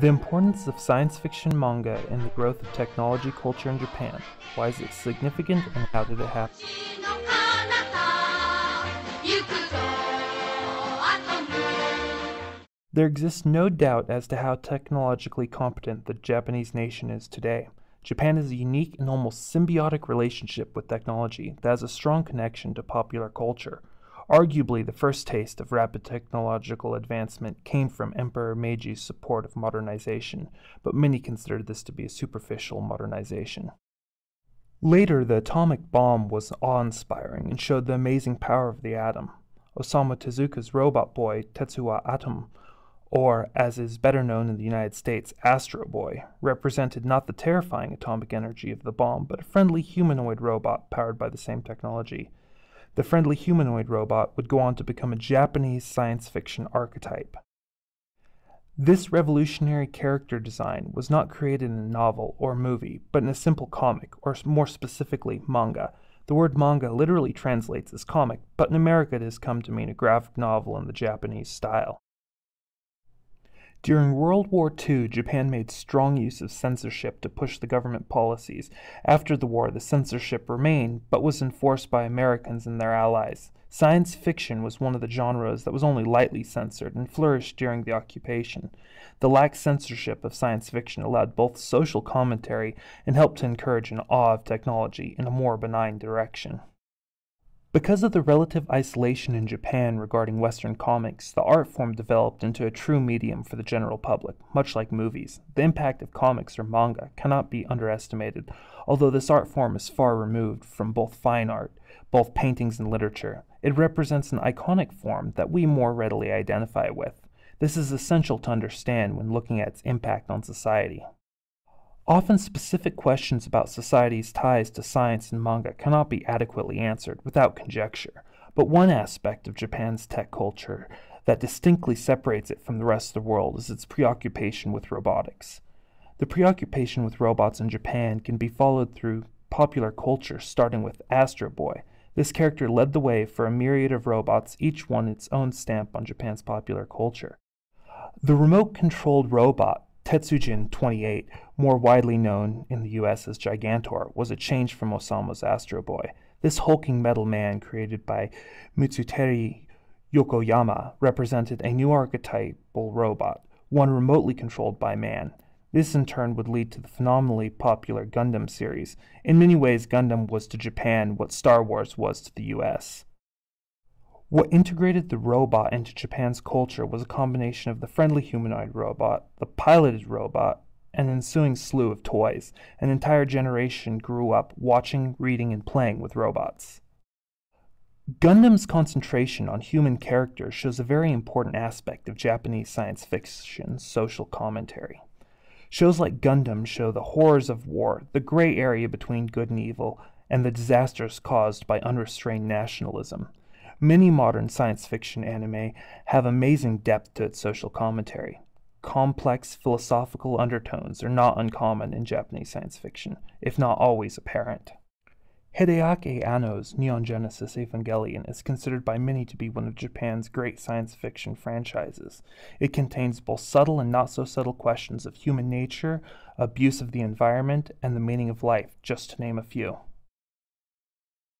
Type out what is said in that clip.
The importance of science fiction manga in the growth of technology culture in Japan. Why is it significant and how did it happen? There exists no doubt as to how technologically competent the Japanese nation is today. Japan has a unique and almost symbiotic relationship with technology that has a strong connection to popular culture. Arguably, the first taste of rapid technological advancement came from Emperor Meiji's support of modernization, but many considered this to be a superficial modernization. Later, the atomic bomb was awe-inspiring and showed the amazing power of the atom. Osamu Tezuka's robot boy, Tetsuya Atom, or, as is better known in the United States, Astro Boy, represented not the terrifying atomic energy of the bomb, but a friendly humanoid robot powered by the same technology. The friendly humanoid robot would go on to become a Japanese science fiction archetype. This revolutionary character design was not created in a novel or movie, but in a simple comic, or more specifically, manga. The word manga literally translates as comic, but in America it has come to mean a graphic novel in the Japanese style. During World War II, Japan made strong use of censorship to push the government policies. After the war, the censorship remained, but was enforced by Americans and their allies. Science fiction was one of the genres that was only lightly censored and flourished during the occupation. The lax censorship of science fiction allowed both social commentary and helped to encourage an awe of technology in a more benign direction. Because of the relative isolation in Japan regarding Western comics, the art form developed into a true medium for the general public, much like movies. The impact of comics or manga cannot be underestimated, although this art form is far removed from both fine art, both paintings and literature. It represents an iconic form that we more readily identify with. This is essential to understand when looking at its impact on society. Often specific questions about society's ties to science and manga cannot be adequately answered without conjecture, but one aspect of Japan's tech culture that distinctly separates it from the rest of the world is its preoccupation with robotics. The preoccupation with robots in Japan can be followed through popular culture, starting with Astro Boy. This character led the way for a myriad of robots, each one its own stamp on Japan's popular culture. The remote-controlled robot, Tetsujin 28, more widely known in the US as Gigantor, was a change from Osamu's Astro Boy. This hulking metal man created by Mitsuteri Yokoyama represented a new archetypal robot, one remotely controlled by man. This in turn would lead to the phenomenally popular Gundam series. In many ways, Gundam was to Japan what Star Wars was to the US. What integrated the robot into Japan's culture was a combination of the friendly humanoid robot, the piloted robot, and an ensuing slew of toys. An entire generation grew up watching, reading, and playing with robots. Gundam's concentration on human characters shows a very important aspect of Japanese science fiction's social commentary. Shows like Gundam show the horrors of war, the gray area between good and evil, and the disasters caused by unrestrained nationalism. Many modern science fiction anime have amazing depth to its social commentary. Complex philosophical undertones are not uncommon in Japanese science fiction, if not always apparent. Hideaki Anno's Neon Genesis Evangelion is considered by many to be one of Japan's great science fiction franchises. It contains both subtle and not so subtle questions of human nature, abuse of the environment, and the meaning of life, just to name a few.